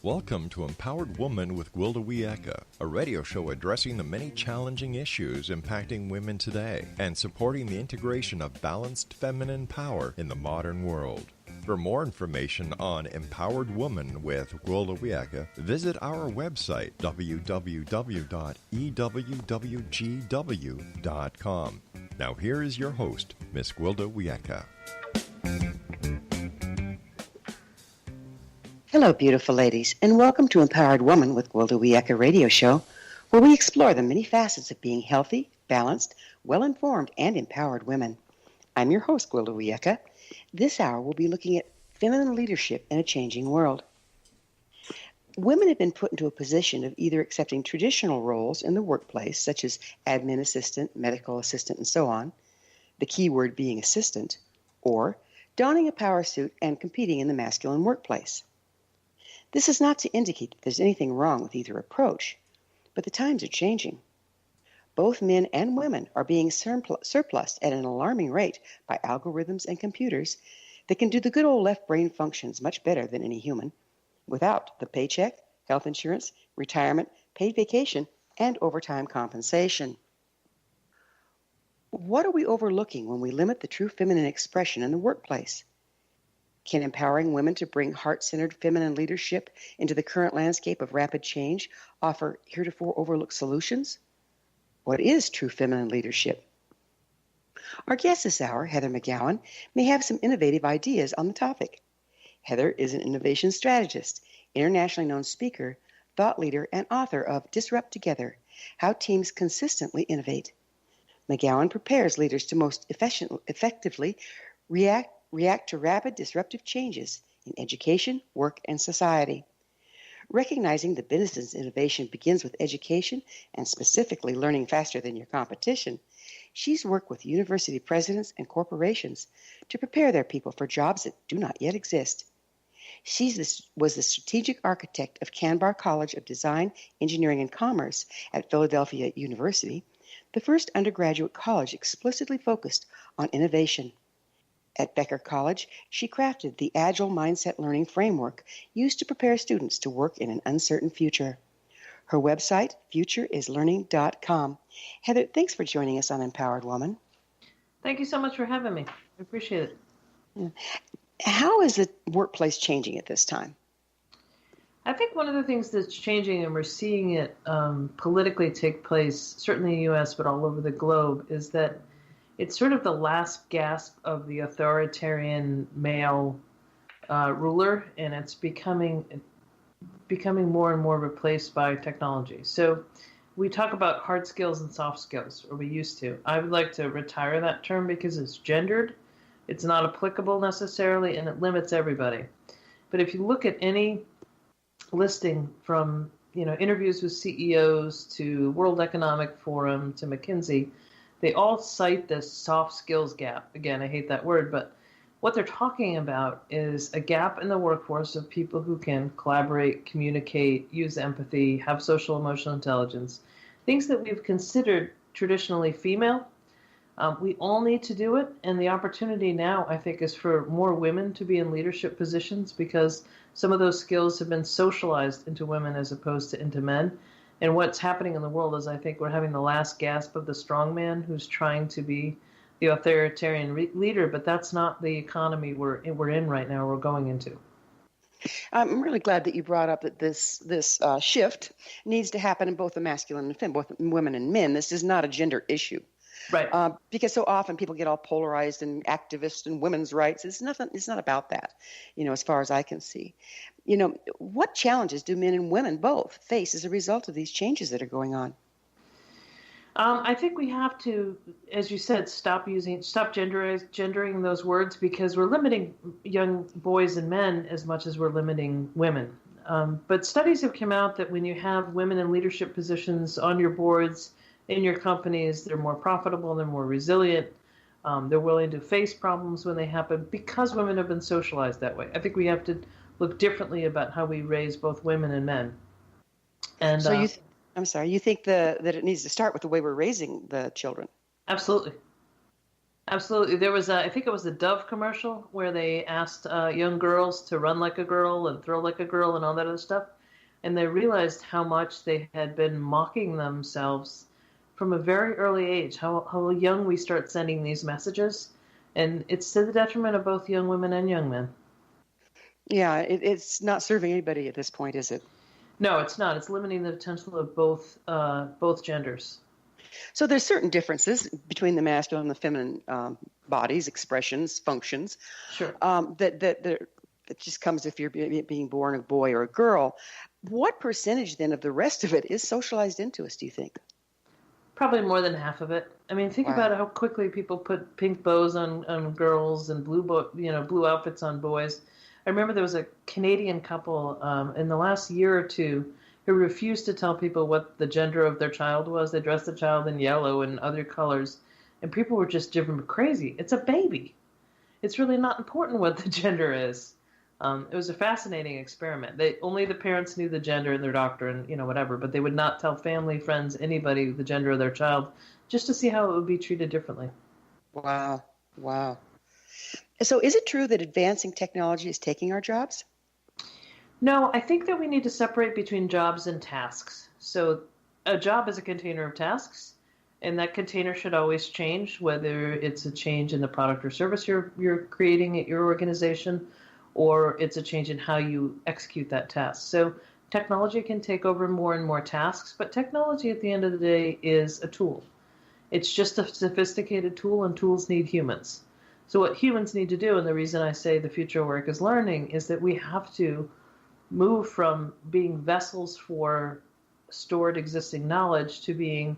Welcome to Empowered Woman with Gwilda Wiyaka, a radio show addressing the many challenging issues impacting women today and supporting the integration of balanced feminine power in the modern world. For more information on Empowered Woman with Gwilda Wiyaka, visit our website, www.EWGW.com. Now here is your host, Miss Gwilda Wiyaka. Hello, beautiful ladies, and welcome to Empowered Woman with Gwilda Wiyaka radio show, where we explore the many facets of being healthy, balanced, well-informed, and empowered women. I'm your host, Gwilda Wiyaka. This hour, we'll be looking at feminine leadership in a changing world. Women have been put into a position of either accepting traditional roles in the workplace, such as admin assistant, medical assistant, and so on, the key word being assistant, or donning a power suit and competing in the masculine workplace. This is not to indicate that there's anything wrong with either approach, but the times are changing. Both men and women are being surplused at an alarming rate by algorithms and computers that can do the good old left brain functions much better than any human, without the paycheck, health insurance, retirement, paid vacation, and overtime compensation. What are we overlooking when we limit the true feminine expression in the workplace? Can empowering women to bring heart-centered feminine leadership into the current landscape of rapid change offer heretofore overlooked solutions? What is true feminine leadership? Our guest this hour, Heather McGowan, may have some innovative ideas on the topic. Heather is an innovation strategist, internationally known speaker, thought leader, and author of Disrupt Together: How Teams Consistently Innovate. McGowan prepares leaders to most effectively react to rapid disruptive changes in education, work, and society. Recognizing that business innovation begins with education and specifically learning faster than your competition, she's worked with university presidents and corporations to prepare their people for jobs that do not yet exist. She was the strategic architect of Kanbar College of Design, Engineering, and Commerce at Philadelphia University, the first undergraduate college explicitly focused on innovation. At Becker College, she crafted the Agile Mindset learning framework used to prepare students to work in an uncertain future. Her website, futureislearning.com. Heather, thanks for joining us on Empowered Woman. Thank you so much for having me. I appreciate it. Yeah. How is the workplace changing at this time? I think one of the things that's changing, and we're seeing it politically take place, certainly in the U.S., but all over the globe, is that it's sort of the last gasp of the authoritarian male ruler, and it's becoming more and more replaced by technology. So we talk about hard skills and soft skills, or we used to. I would like to retire that term because it's gendered. It's not applicable necessarily, and it limits everybody. But if you look at any listing from interviews with CEOs to World Economic Forum to McKinsey, they all cite this soft skills gap. Again, I hate that word, but what they're talking about is a gap in the workforce of people who can collaborate, communicate, use empathy, have social emotional intelligence, things that we've considered traditionally female. We all need to do it, and the opportunity now, I think, is for more women to be in leadership positions because some of those skills have been socialized into women as opposed to into men. And what's happening in the world is I think we're having the last gasp of the strongman who's trying to be the authoritarian leader, but that's not the economy we're in right now, we're going into. I'm really glad that you brought up that this shift needs to happen in both the masculine and feminine, both women and men. This is not a gender issue. Right. Because so often people get all polarized and activist and women's rights. It's not about that, as far as I can see. What challenges do men and women both face as a result of these changes that are going on? I think we have to, as you said, stop gendering those words because we're limiting young boys and men as much as we're limiting women. But studies have come out that when you have women in leadership positions on your boards, in your companies, they're more profitable, they're more resilient, they're willing to face problems when they happen because women have been socialized that way. I think we have to look differently about how we raise both women and men. And so you think that it needs to start with the way we're raising the children? Absolutely. Absolutely. There was, I think it was the Dove commercial where they asked young girls to run like a girl and throw like a girl and all that other stuff. and they realized how much they had been mocking themselves from a very early age, how young we start sending these messages. And it's to the detriment of both young women and young men. Yeah, it's not serving anybody at this point, is it? No, it's not. It's limiting the potential of both genders. So there's certain differences between the masculine and the feminine bodies, expressions, functions. Sure. That just comes if you're being born a boy or a girl. What percentage then of the rest of it is socialized into us, do you think? Probably more than half of it. I mean, think about how quickly people put pink bows on girls and blue outfits on boys. I remember there was a Canadian couple in the last year or two who refused to tell people what the gender of their child was. They dressed the child in yellow and other colors, and people were just driven crazy. It's a baby. It's really not important what the gender is. It was a fascinating experiment. Only the parents knew the gender and their doctor and whatever, but they would not tell family, friends, anybody the gender of their child, just to see how it would be treated differently. Wow. So is it true that advancing technology is taking our jobs? No, I think that we need to separate between jobs and tasks. So a job is a container of tasks, and that container should always change, whether it's a change in the product or service you're creating at your organization, or it's a change in how you execute that task. So technology can take over more and more tasks, but technology at the end of the day is a tool. It's just a sophisticated tool, and tools need humans. So what humans need to do, and the reason I say the future of work is learning, is that we have to move from being vessels for stored existing knowledge to being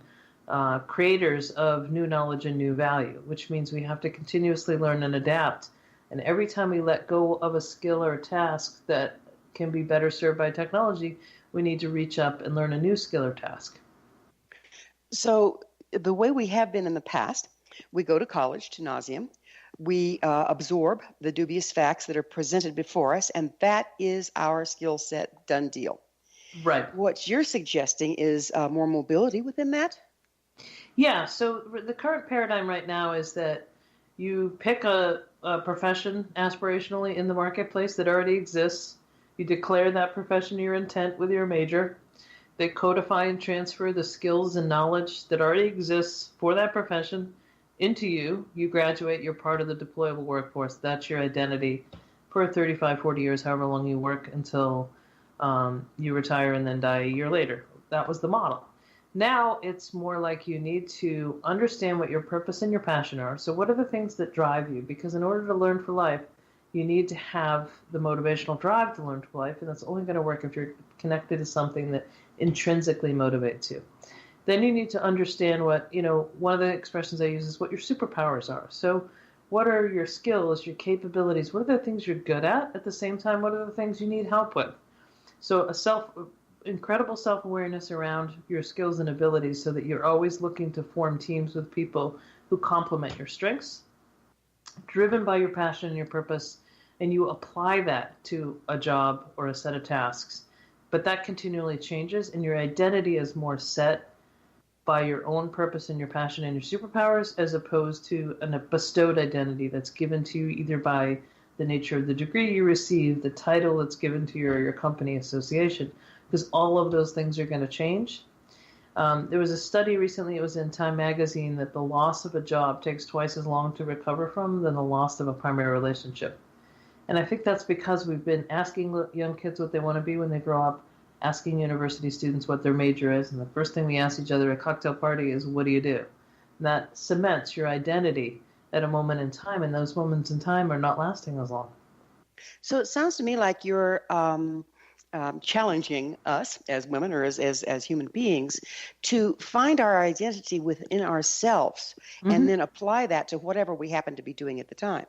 creators of new knowledge and new value, which means we have to continuously learn and adapt. And every time we let go of a skill or a task that can be better served by technology, we need to reach up and learn a new skill or task. So the way we have been in the past, we go to college to nauseam. We absorb the dubious facts that are presented before us, and that is our skill set, done deal. Right. What you're suggesting is more mobility within that? Yeah, so the current paradigm right now is that you pick a profession aspirationally in the marketplace that already exists. You declare that profession your intent with your major. They codify and transfer the skills and knowledge that already exists for that profession into you. You graduate, you're part of the deployable workforce. That's your identity for 35, 40 years, however long you work until you retire and then die a year later. That was the model. Now it's more like you need to understand what your purpose and your passion are. So what are the things that drive you? Because in order to learn for life, you need to have the motivational drive to learn for life, and that's only going to work if you're connected to something that intrinsically motivates you. Then you need to understand what, one of the expressions I use is what your superpowers are. So what are your skills, your capabilities? What are the things you're good at the same time, what are the things you need help with? So incredible self-awareness around your skills and abilities so that you're always looking to form teams with people who complement your strengths, driven by your passion and your purpose, and you apply that to a job or a set of tasks. But that continually changes, and your identity is more set by your own purpose and your passion and your superpowers, as opposed to a bestowed identity that's given to you either by the nature of the degree you receive, the title that's given to your company association, because all of those things are going to change. There was a study recently, it was in Time magazine, that the loss of a job takes twice as long to recover from than the loss of a primary relationship. And I think that's because we've been asking young kids what they want to be when they grow up, asking university students what their major is, and the first thing we ask each other at a cocktail party is, what do you do? And that cements your identity at a moment in time, and those moments in time are not lasting as long. So it sounds to me like you're challenging us as women or as human beings to find our identity within ourselves and then apply that to whatever we happen to be doing at the time.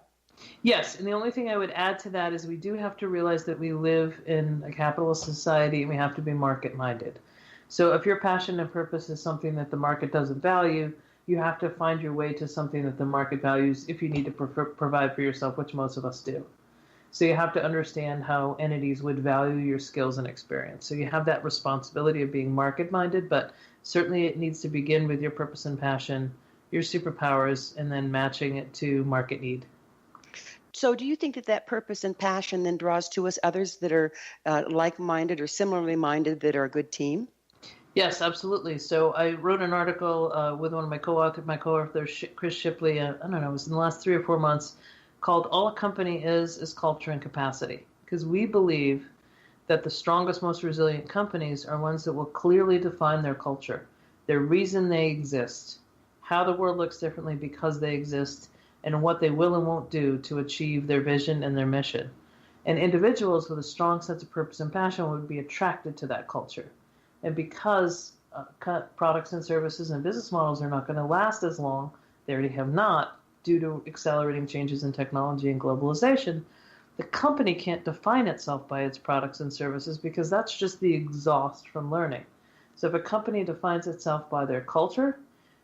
Yes, and the only thing I would add to that is we do have to realize that we live in a capitalist society and we have to be market-minded. So if your passion and purpose is something that the market doesn't value, you have to find your way to something that the market values if you need to provide for yourself, which most of us do. So you have to understand how entities would value your skills and experience. So you have that responsibility of being market-minded, but certainly it needs to begin with your purpose and passion, your superpowers, and then matching it to market need. So do you think that purpose and passion then draws to us others that are like-minded or similarly minded that are a good team? Yes, absolutely. So I wrote an article with one of my co-authors, Chris Shipley, I don't know, it was in the last 3 or 4 months, called All a Company is Culture and Capacity. Because we believe that the strongest, most resilient companies are ones that will clearly define their culture, their reason they exist, how the world looks differently because they exist, and what they will and won't do to achieve their vision and their mission. And individuals with a strong sense of purpose and passion would be attracted to that culture. And because products and services and business models are not going to last as long, they already have not, due to accelerating changes in technology and globalization, the company can't define itself by its products and services because that's just the exhaust from learning. So if a company defines itself by their culture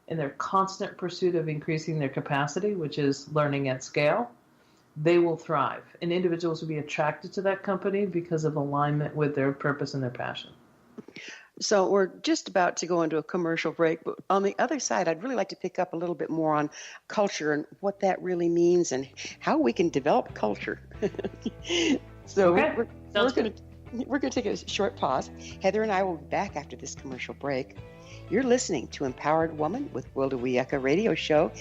and their constant pursuit of increasing their capacity, which is learning at scale, they will thrive. And individuals will be attracted to that company because of alignment with their purpose and their passion. So we're just about to go into a commercial break, but on the other side, I'd really like to pick up a little bit more on culture and what that really means and how we can develop culture. So okay. we're going to take a short pause. Heather and I will be back after this commercial break. You're listening to Empowered Woman with Wilda Wiecka radio show,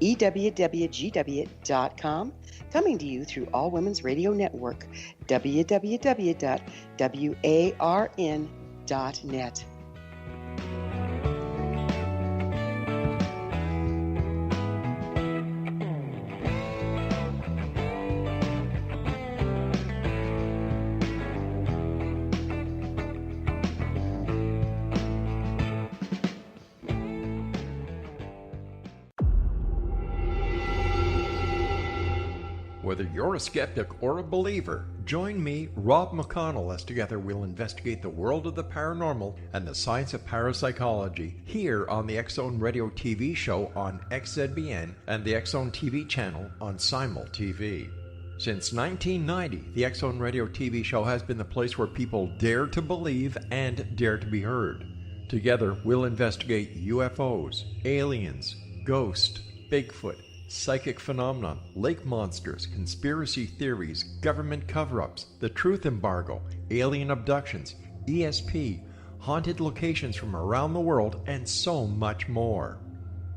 EWWGW.com, coming to you through All Women's Radio Network, www.warn.net. Whether you're a skeptic or a believer, join me, Rob McConnell, as together we'll investigate the world of the paranormal and the science of parapsychology here on the X-Zone Radio TV show on XZBN and the X-Zone TV channel on Simul TV. Since 1990, the X-Zone Radio TV show has been the place where people dare to believe and dare to be heard. Together, we'll investigate UFOs, aliens, ghosts, Bigfoot, psychic phenomenon, lake monsters, conspiracy theories, government cover-ups, the truth embargo, alien abductions, ESP, haunted locations from around the world, and so much more.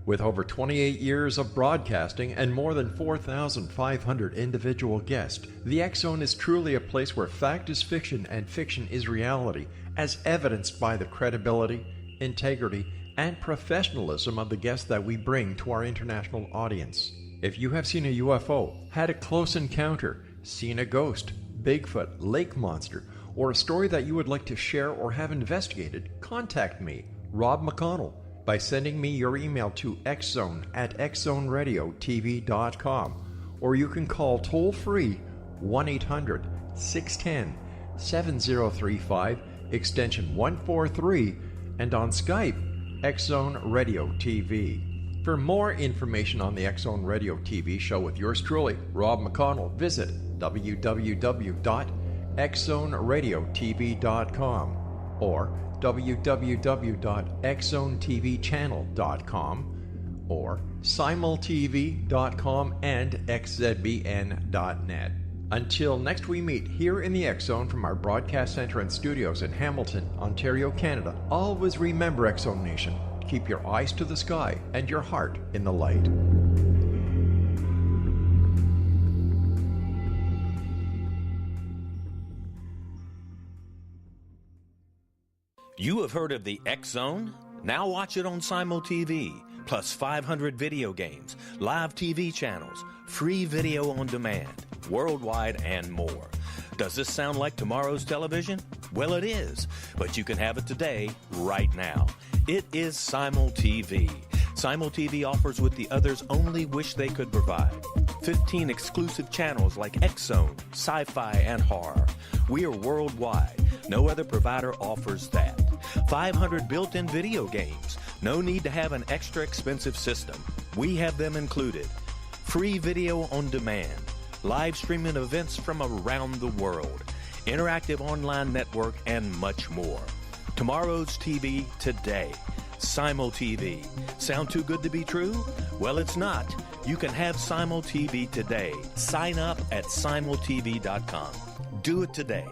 With over 28 years of broadcasting and more than 4,500 individual guests, the X-Zone is truly a place where fact is fiction and fiction is reality, as evidenced by the credibility, integrity, and professionalism of the guests that we bring to our international audience. If you have seen a UFO, had a close encounter, seen a ghost, Bigfoot, lake monster, or a story that you would like to share or have investigated, contact me, Rob McConnell, by sending me your email to xzone@xzoneradiotv.com, or you can call toll-free 1-800-610-7035, extension 143, and on Skype, X-Zone Radio TV. For more information on the X-Zone Radio TV show with yours truly, Rob McConnell, visit www.xzoneradiotv.com or www.xzonetvchannel.com or simultv.com and xzbn.net. Until next we meet here in the X-Zone from our broadcast center and studios in Hamilton, Ontario, Canada, always remember, X-Zone Nation, keep your eyes to the sky and your heart in the light. You have heard of the X-Zone? Now watch it on Simul TV, plus 500 video games, live TV channels, free video on demand, worldwide, and more. Does this sound like tomorrow's television? Well, it is, but you can have it today, right now. It is Simul TV. Simul TV offers what the others only wish they could provide. 15 exclusive channels like X-Zone, sci-fi, and horror. We are worldwide. No other provider offers that. 500 built-in video games. No need to have an extra expensive system. We have them included. Free video on demand. Live streaming events from around the world. Interactive online network, and much more. Tomorrow's TV today. Simul TV. Sound too good to be true? Well, it's not. You can have Simul TV today. Sign up at simultv.com. Do it today.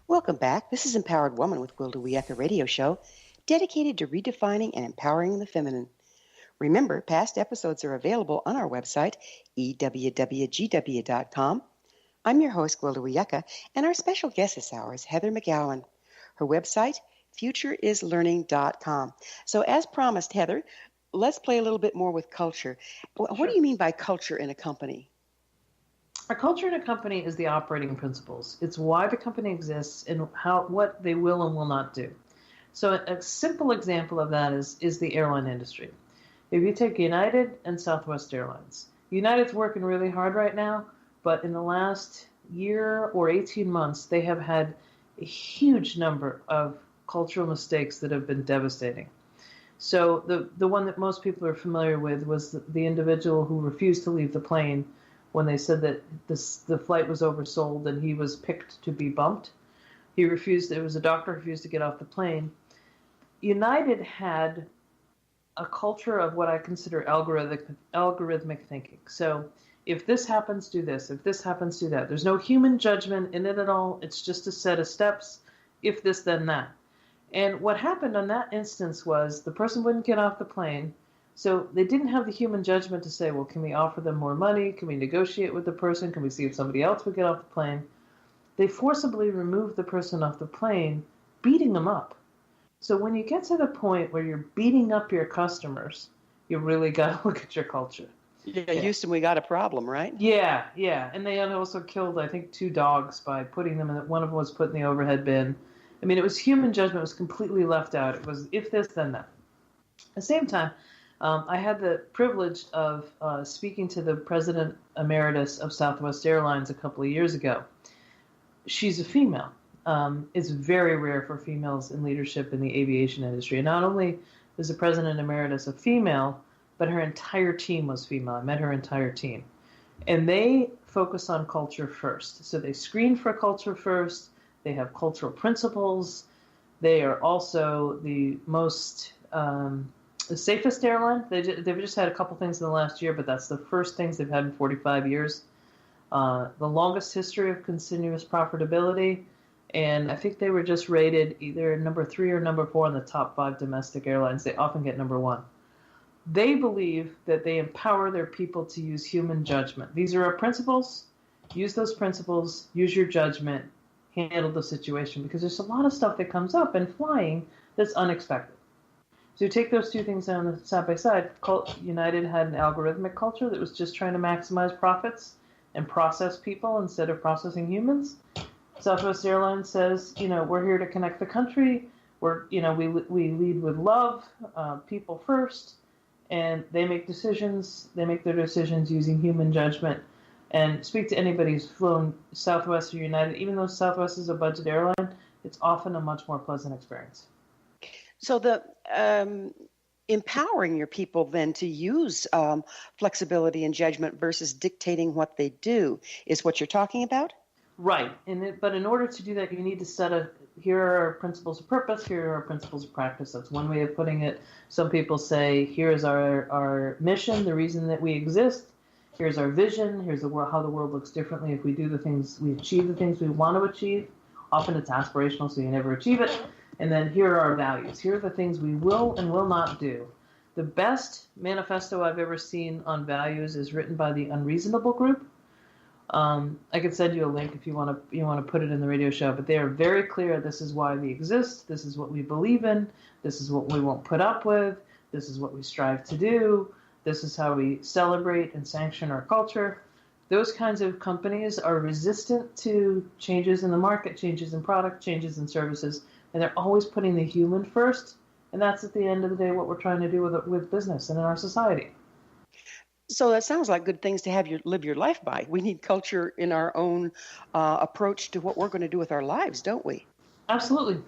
Welcome back. This is Empowered Woman with Gwilda Wiyaka radio show dedicated to redefining and empowering the feminine. Remember, past episodes are available on our website, EWWGW.com. I'm your host, Gwilda Wiyaka, and our special guest this hour is Heather McGowan. Her website, futureislearning.com. So as promised, Heather, let's play a little bit more with culture. What do you mean by culture in a company? A culture in a company is the operating principles. It's why the company exists and what they will and will not do. So a simple example of that is the airline industry. If you take United and Southwest Airlines, United's working really hard right now, but in the last year or 18 months, they have had a huge number of cultural mistakes that have been devastating. So the one that most people are familiar with was the individual who refused to leave the plane when they said that the flight was oversold and he was picked to be bumped. He refused. It was a doctor who refused to get off the plane. United had a culture of what I consider algorithmic thinking. So if this happens, do this. If this happens, do that. There's no human judgment in it at all. It's just a set of steps. If this, then that. And what happened on that instance was the person wouldn't get off the plane. So they didn't have the human judgment to say, well, can we offer them more money? Can we negotiate with the person? Can we see if somebody else would get off the plane? They forcibly removed the person off the plane, beating them up. So when you get to the point where you're beating up your customers, you really got to look at your culture. Yeah, Houston, we got a problem, right? Yeah. And they also killed, I think, 2 dogs by putting them in. One of them was put in the overhead bin. I mean, it was human judgment was completely left out. It was if this, then that. At the same time, I had the privilege of speaking to the president emeritus of Southwest Airlines a couple of years ago. She's a female. It's very rare for females in leadership in the aviation industry. And not only is the president emeritus a female, but her entire team was female. I met her entire team. And they focus on culture first. So they screen for culture first. They have cultural principles. They are also the most... the safest airline. They've just had a couple things in the last year, but that's the first things they've had in 45 years. The longest history of continuous profitability, and I think they were just rated either number 3 or number 4 in the top 5 domestic airlines. They often get number 1. They believe that they empower their people to use human judgment. These are our principles. Use those principles. Use your judgment. Handle the situation, because there's a lot of stuff that comes up in flying that's unexpected. So you take those two things on side by side. United had an algorithmic culture that was just trying to maximize profits and process people instead of processing humans. Southwest Airlines says, we're here to connect the country. We lead with love, people first, and they make decisions. They make their decisions using human judgment. And speak to anybody who's flown Southwest or United. Even though Southwest is a budget airline, it's often a much more pleasant experience. So the empowering your people then to use flexibility and judgment versus dictating what they do is what you're talking about? Right. But in order to do that, you need to here are our principles of purpose, here are our principles of practice. That's one way of putting it. Some people say, here is our mission, the reason that we exist. Here's our vision. Here's how the world looks differently if we do the things, we achieve the things we want to achieve. Often it's aspirational, so you never achieve it. And then here are our values. Here are the things we will and will not do. The best manifesto I've ever seen on values is written by the Unreasonable Group. I could send you a link if you want to put it in the radio show, but they are very clear. This is why we exist. This is what we believe in. This is what we won't put up with. This is what we strive to do. This is how we celebrate and sanction our culture. Those kinds of companies are resistant to changes in the market, changes in product, changes in services, and they're always putting the human first. And that's at the end of the day what we're trying to do with business and in our society. So that sounds like good things to live your life by. We need culture in our own approach to what we're going to do with our lives, don't we? Absolutely.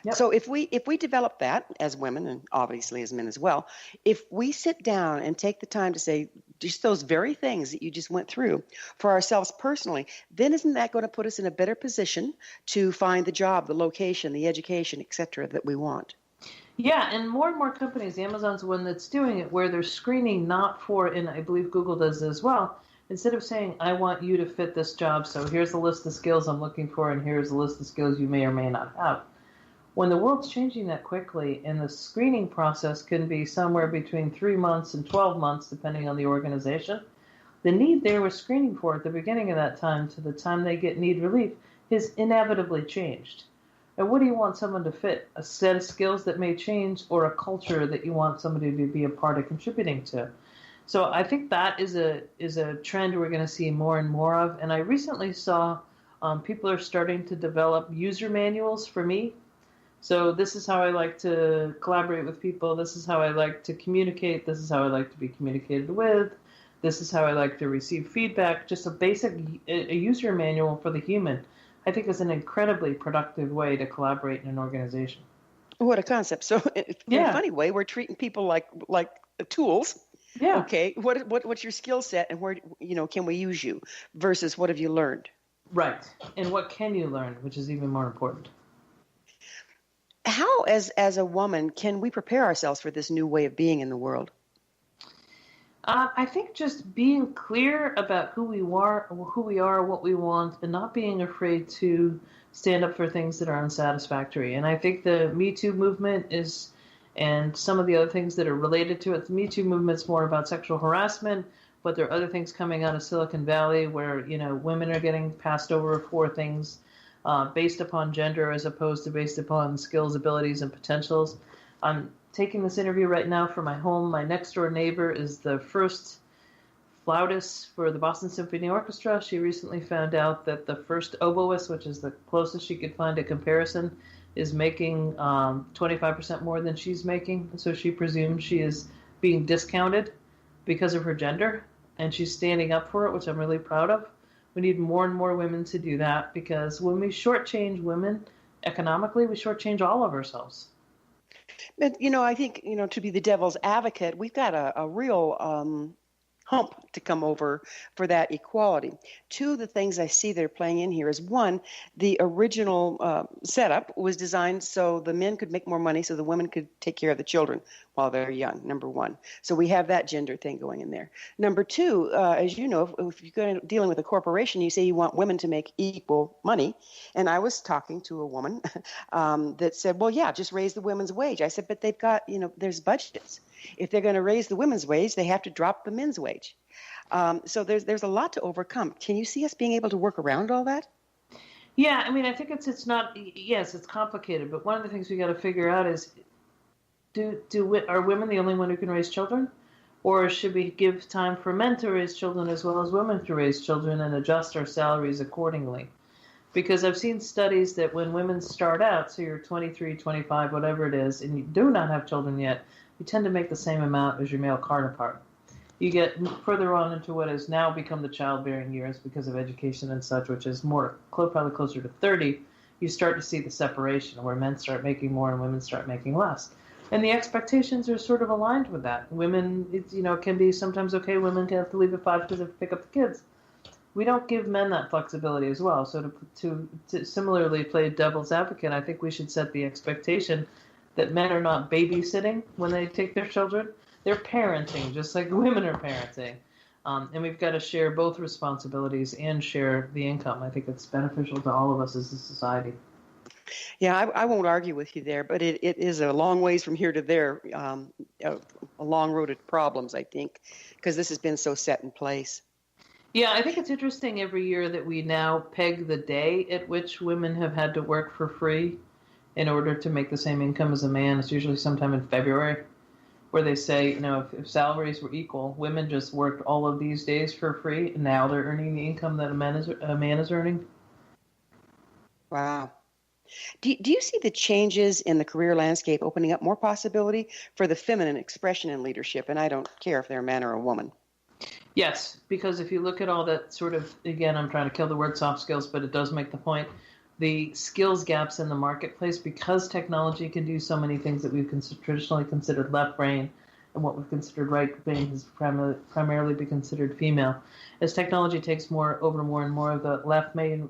Yep. So if we develop that as women, and obviously as men as well, if we sit down and take the time to say, just those very things that you just went through for ourselves personally, then isn't that going to put us in a better position to find the job, the location, the education, et cetera, that we want? Yeah, and more companies, Amazon's one that's doing it, where they're screening not for, and I believe Google does as well, instead of saying, I want you to fit this job, so here's the list of skills I'm looking for, and here's the list of skills you may or may not have. When the world's changing that quickly, and the screening process can be somewhere between 3 months and 12 months, depending on the organization, the need they were screening for at the beginning of that time to the time they get need relief has inevitably changed. And what do you want someone to fit? A set of skills that may change, or a culture that you want somebody to be a part of contributing to? So I think that is a trend we're going to see more and more of. And I recently saw people are starting to develop user manuals for me. So this is how I like to collaborate with people. This is how I like to communicate. This is how I like to be communicated with. This is how I like to receive feedback. Just a basic a user manual for the human, I think, is an incredibly productive way to collaborate in an organization. What a concept. So in a funny way, we're treating people like tools. Yeah. Okay. What's your skill set, and where, can we use you, versus what have you learned? Right. And what can you learn, which is even more important. How, as a woman, can we prepare ourselves for this new way of being in the world? I think just being clear about who we are, what we want, and not being afraid to stand up for things that are unsatisfactory. And I think the Me Too movement is, and some of the other things that are related to it, the Me Too movement is more about sexual harassment, but there are other things coming out of Silicon Valley where, women are getting passed over for things based upon gender as opposed to based upon skills, abilities, and potentials. I'm taking this interview right now for my home. My next door neighbor is the first flautist for the Boston Symphony Orchestra. She recently found out that the first oboist, which is the closest she could find a comparison, is making 25% more than she's making. So she presumes she is being discounted because of her gender, and she's standing up for it, which I'm really proud of. We need more and more women to do that, because when we shortchange women economically, we shortchange all of ourselves. But, I think, to be the devil's advocate, we've got a real hump to come over for that equality. Two of the things I see that are playing in here is, one, the original setup was designed so the men could make more money so the women could take care of the children while they're young, number one. So we have that gender thing going in there. Number two, as you know, if you're dealing with a corporation, you say you want women to make equal money. And I was talking to a woman that said, well, yeah, just raise the women's wage. I said, but they've got, there's budgets. If they're going to raise the women's wage, they have to drop the men's wage. So there's a lot to overcome. Can you see us being able to work around all that? Yeah, I mean, I think it's not, yes, it's complicated, but one of the things we got to figure out is, are women the only one who can raise children? Or should we give time for men to raise children as well as women to raise children, and adjust our salaries accordingly? Because I've seen studies that when women start out, so you're 23, 25, whatever it is, and you do not have children yet, you tend to make the same amount as your male counterpart. You get further on into what has now become the childbearing years because of education and such, which is probably closer to 30, you start to see the separation where men start making more and women start making less. And the expectations are sort of aligned with that. Women, it can be sometimes okay. Women can have to leave at 5 because they have to pick up the kids. We don't give men that flexibility as well. So to similarly play devil's advocate, I think we should set the expectation that men are not babysitting when they take their children. They're parenting, just like women are parenting. And we've got to share both responsibilities and share the income. I think it's beneficial to all of us as a society. Yeah, I won't argue with you there, but it is a long ways from here to there, a long road of problems, I think, because this has been so set in place. Yeah, I think it's interesting every year that we now peg the day at which women have had to work for free in order to make the same income as a man. It's usually sometime in February, where they say, if salaries were equal, women just worked all of these days for free, and now they're earning the income that a man is earning. Wow. Do you see the changes in the career landscape opening up more possibility for the feminine expression in leadership? And I don't care if they're a man or a woman. Yes, because if you look at all that sort of, again, I'm trying to kill the word soft skills, but it does make the point. The skills gaps in the marketplace, because technology can do so many things that we've traditionally considered left brain and what we've considered right brain has primarily been considered female. As technology takes over more and more of the left brain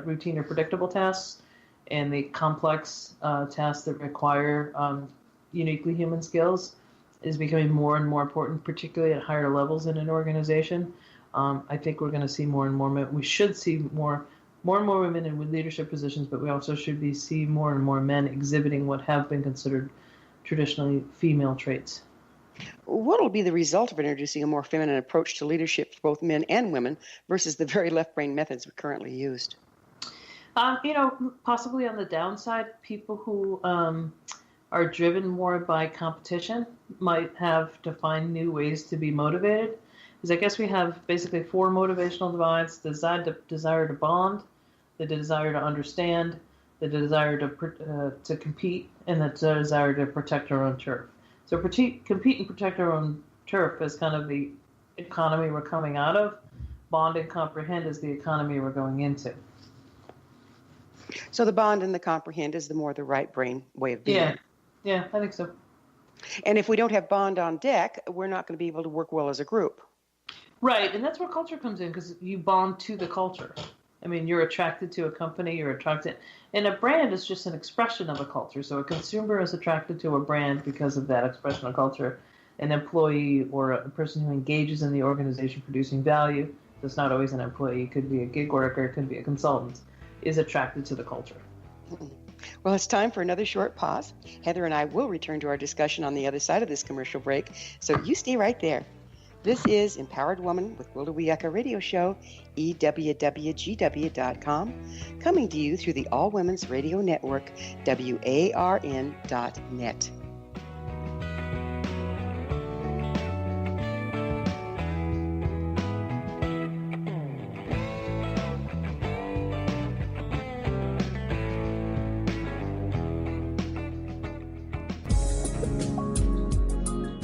routine or predictable tasks, and the complex tasks that require uniquely human skills is becoming more and more important, particularly at higher levels in an organization. I think we're going to see more and more. We should see more and more women in leadership positions, but we also should see more and more men exhibiting what have been considered traditionally female traits. What will be the result of introducing a more feminine approach to leadership for both men and women versus the very left-brain methods currently used? Possibly on the downside, people who are driven more by competition might have to find new ways to be motivated. Because I guess we have basically 4 motivational divides: the desire to bond, the desire to understand, the desire to compete, and the desire to protect our own turf. So compete and protect our own turf is kind of the economy we're coming out of. Bond and comprehend is the economy we're going into. So the bond and the comprehend is the right brain way of being. Yeah, I think so. And if we don't have bond on deck, we're not going to be able to work well as a group. Right, and that's where culture comes in, because you bond to the culture. I mean, you're attracted to a company, and a brand is just an expression of a culture. So a consumer is attracted to a brand because of that expression of culture. An employee or a person who engages in the organization producing value, that's not always an employee, it could be a gig worker, it could be a consultant, is attracted to the culture. Well, it's time for another short pause. Heather and I will return to our discussion on the other side of this commercial break, so you stay right there. This is Empowered Woman with Wilda Wiecka radio show, EWWGW.com, coming to you through the All Women's Radio Network, WARN.net.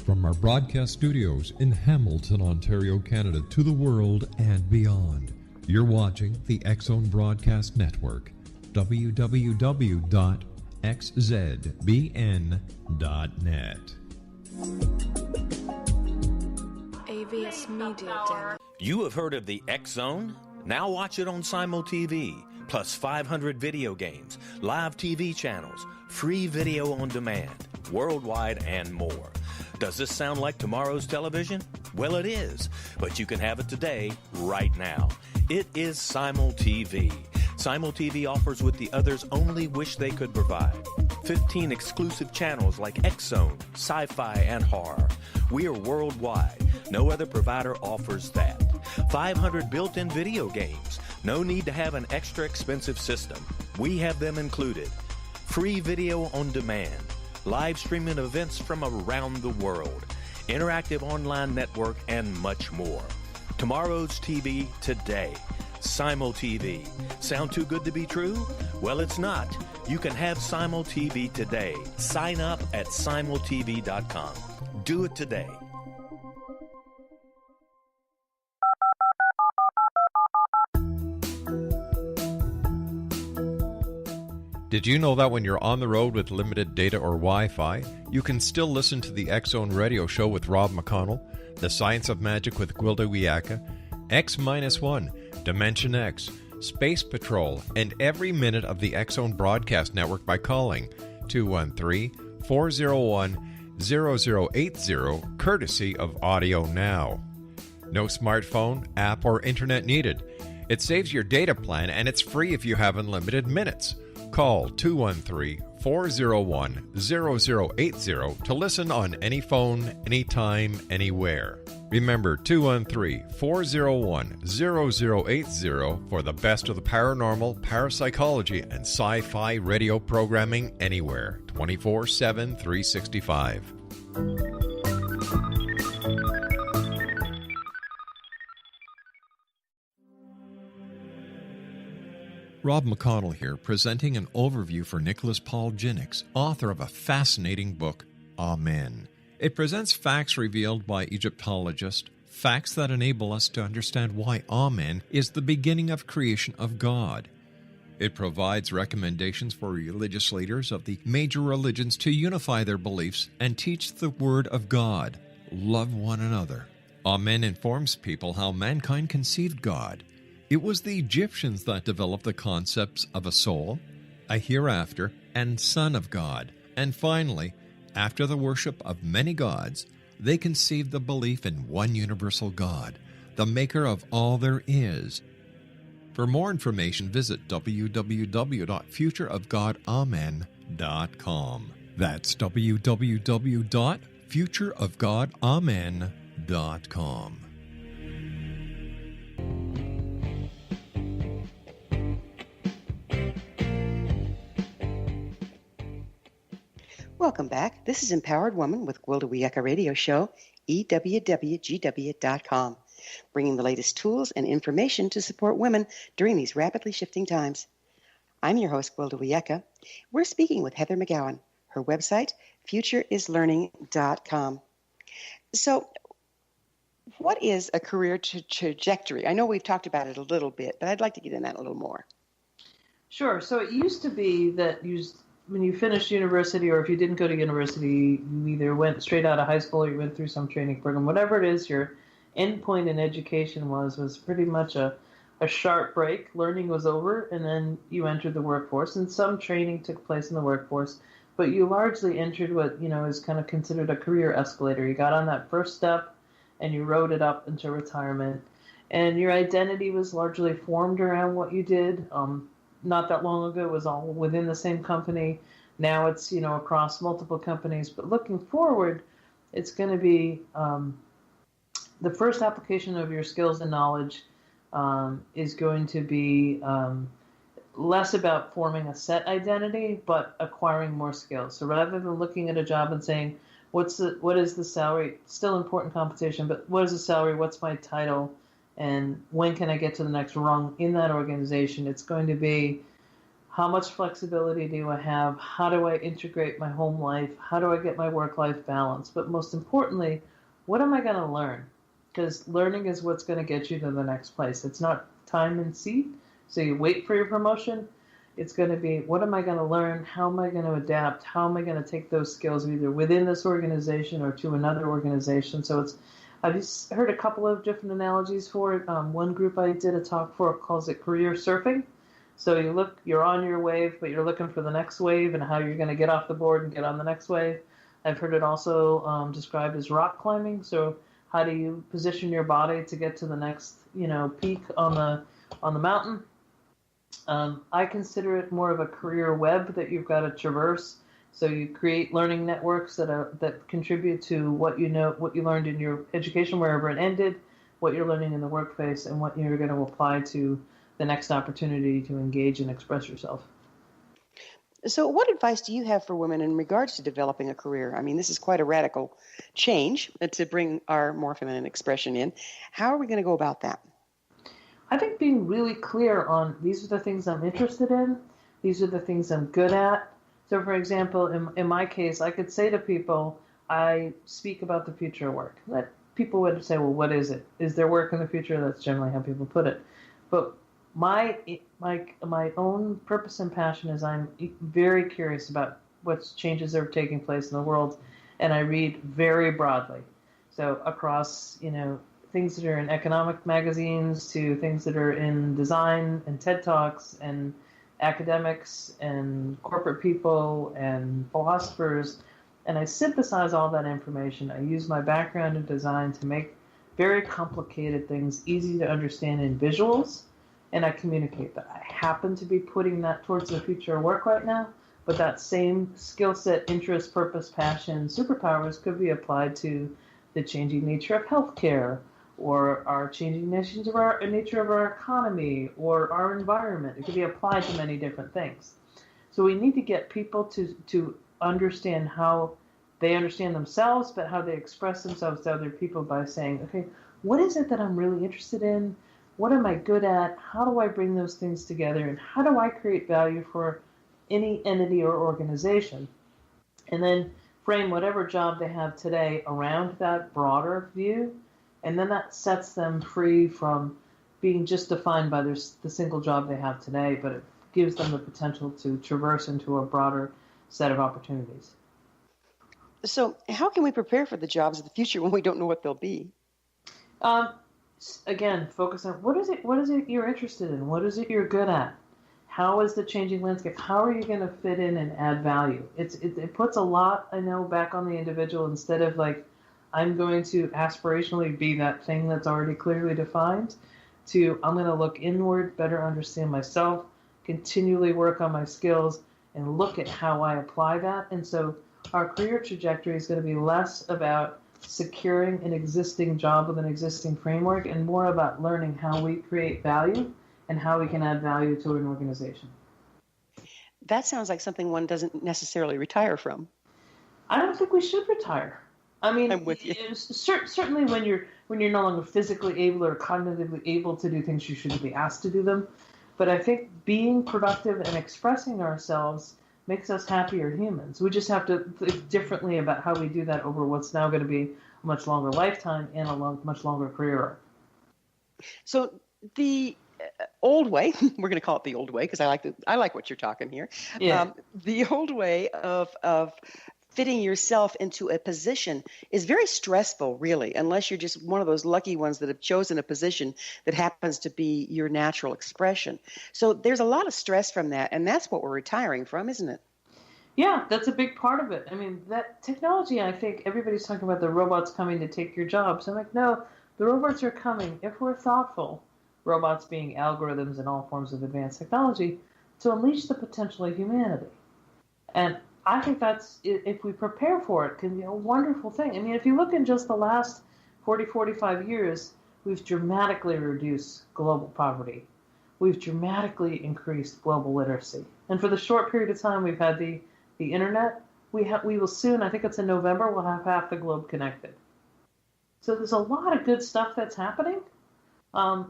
From our broadcast studios in Hamilton, Ontario, Canada, to the world and beyond, you're watching the X-Zone Broadcast Network, www.xzbn.net. AVS Media Den. You have heard of the X-Zone? Now watch it on Simul TV, plus 500 video games, live TV channels, free video on demand, worldwide, and more. Does this sound like tomorrow's television? Well, it is, but you can have it today, right now. It is Simul TV. Simul TV offers what the others only wish they could provide. 15 exclusive channels like X-Zone, Sci-Fi, and Horror. We are worldwide. No other provider offers that. 500 built-in video games. No need to have an extra expensive system. We have them included. Free video on demand. Live streaming events from around the world, interactive online network, and much more. Tomorrow's TV today. Simul TV. Sound too good to be true? Well, it's not. You can have Simul TV today. Sign up at simultv.com. Do it today. Did you know that when you're on the road with limited data or Wi-Fi, you can still listen to the X-Zone radio show with Rob McConnell, The Science of Magic with Wilda Wiecka, X-1, Dimension X, Space Patrol, and every minute of the X-Zone broadcast network by calling 213-401-0080, courtesy of Audio Now. No smartphone, app, or internet needed. It saves your data plan, and it's free if you have unlimited minutes. Call 213-401-0080 to listen on any phone, anytime, anywhere. Remember 213-401-0080 for the best of the paranormal, parapsychology, and sci-fi radio programming anywhere, 24/7, 365. Rob McConnell here, presenting an overview for Nicholas Paul Jennings, author of a fascinating book, Amen. It presents facts revealed by Egyptologists, facts that enable us to understand why Amen is the beginning of creation of God. It provides recommendations for religious leaders of the major religions to unify their beliefs and teach the Word of God. Love one another. Amen informs people how mankind conceived God. It was the Egyptians that developed the concepts of a soul, a hereafter, and Son of God. And finally, after the worship of many gods, they conceived the belief in one universal God, the maker of all there is. For more information, visit www.futureofgodamen.com. That's www.futureofgodamen.com. Welcome back. This is Empowered Woman with Gwilda Wiyaka Radio Show, EWWGW.com, bringing the latest tools and information to support women during these rapidly shifting times. I'm your host, Gwilda Wiyaka. We're speaking with Heather McGowan. Her website, futureislearning.com. So, what is a career trajectory? I know we've talked about it a little bit, but I'd like to get in that a little more. Sure. So it used to be that when you finished university, or if you didn't go to university, you either went straight out of high school or you went through some training program. Whatever it is, your end point in education was pretty much a sharp break. Learning was over, and then you entered the workforce, and some training took place in the workforce, but you largely entered what is kind of considered a career escalator. You got on that first step, and you rode it up into retirement, and your identity was largely formed around what you did. Not that long ago, it was all within the same company. Now it's, across multiple companies. But looking forward, it's going to be the first application of your skills and knowledge is going to be less about forming a set identity, but acquiring more skills. So rather than looking at a job and saying, what is the salary? Still important compensation, but what is the salary? What's my title? And when can I get to the next rung in that organization? It's going to be, how much flexibility do I have? How do I integrate my home life? How do I get my work-life balance? But most importantly, what am I going to learn? Because learning is what's going to get you to the next place. It's not time and seat, so you wait for your promotion. It's going to be, what am I going to learn? How am I going to adapt? How am I going to take those skills either within this organization or to another organization? So I've just heard a couple of different analogies for it. One group I did a talk for calls it career surfing. So you're on your wave, but you're looking for the next wave and how you're going to get off the board and get on the next wave. I've heard it also described as rock climbing. So how do you position your body to get to the next, peak on the mountain? I consider it more of a career web that you've got to traverse. So you create learning networks that contribute to what you learned in your education, wherever it ended, what you're learning in the workplace, and what you're going to apply to the next opportunity to engage and express yourself. So what advice do you have for women in regards to developing a career? I mean, this is quite a radical change to bring our more feminine expression in. How are we going to go about that? I think being really clear on, these are the things I'm interested in, these are the things I'm good at. So, for example, in my case, I could say to people, I speak about the future of work. That people would say, well, what is it? Is there work in the future? That's generally how people put it. But my own purpose and passion is I'm very curious about what changes are taking place in the world, and I read very broadly. So across, things that are in economic magazines to things that are in design and TED Talks and academics and corporate people and philosophers, and I synthesize all that information. I use my background in design to make very complicated things easy to understand in visuals, and I communicate that. I happen to be putting that towards the future of work right now, but that same skill set, interest, purpose, passion, superpowers could be applied to the changing nature of healthcare, or our changing nature of our economy, or our environment. It could be applied to many different things. So we need to get people to understand how they understand themselves, but how they express themselves to other people by saying, okay, what is it that I'm really interested in? What am I good at? How do I bring those things together? And how do I create value for any entity or organization? And then frame whatever job they have today around that broader view. And then that sets them free from being just defined by the single job they have today, but it gives them the potential to traverse into a broader set of opportunities. So how can we prepare for the jobs of the future when we don't know what they'll be? Again, focus on what is it you're interested in? What is it you're good at? How is the changing landscape? How are you going to fit in and add value? It puts a lot, I know, back on the individual instead of like, I'm going to aspirationally be that thing that's already clearly defined, to I'm going to look inward, better understand myself, continually work on my skills, and look at how I apply that. And so our career trajectory is going to be less about securing an existing job with an existing framework and more about learning how we create value and how we can add value to an organization. That sounds like something one doesn't necessarily retire from. I don't think we should retire. I mean, I'm with you. Certainly when you're no longer physically able or cognitively able to do things, you shouldn't be asked to do them. But I think being productive and expressing ourselves makes us happier humans. We just have to think differently about how we do that over what's now going to be a much longer lifetime and a much longer career arc. So the old way, we're going to call it the old way because I like what you're talking here. Yeah. The old way of fitting yourself into a position is very stressful, really, unless you're just one of those lucky ones that have chosen a position that happens to be your natural expression. So there's a lot of stress from that, and that's what we're retiring from, isn't it? Yeah, that's a big part of it. I mean, that technology, I think everybody's talking about the robots coming to take your jobs. I'm like, no, the robots are coming, if we're thoughtful, robots being algorithms and all forms of advanced technology, to unleash the potential of humanity. And I think that's, if we prepare for it, can be a wonderful thing. I mean, if you look in just the last 40, 45 years, we've dramatically reduced global poverty. We've dramatically increased global literacy. And for the short period of time we've had the internet, we will soon, I think it's in November, we'll have half the globe connected. So there's a lot of good stuff that's happening.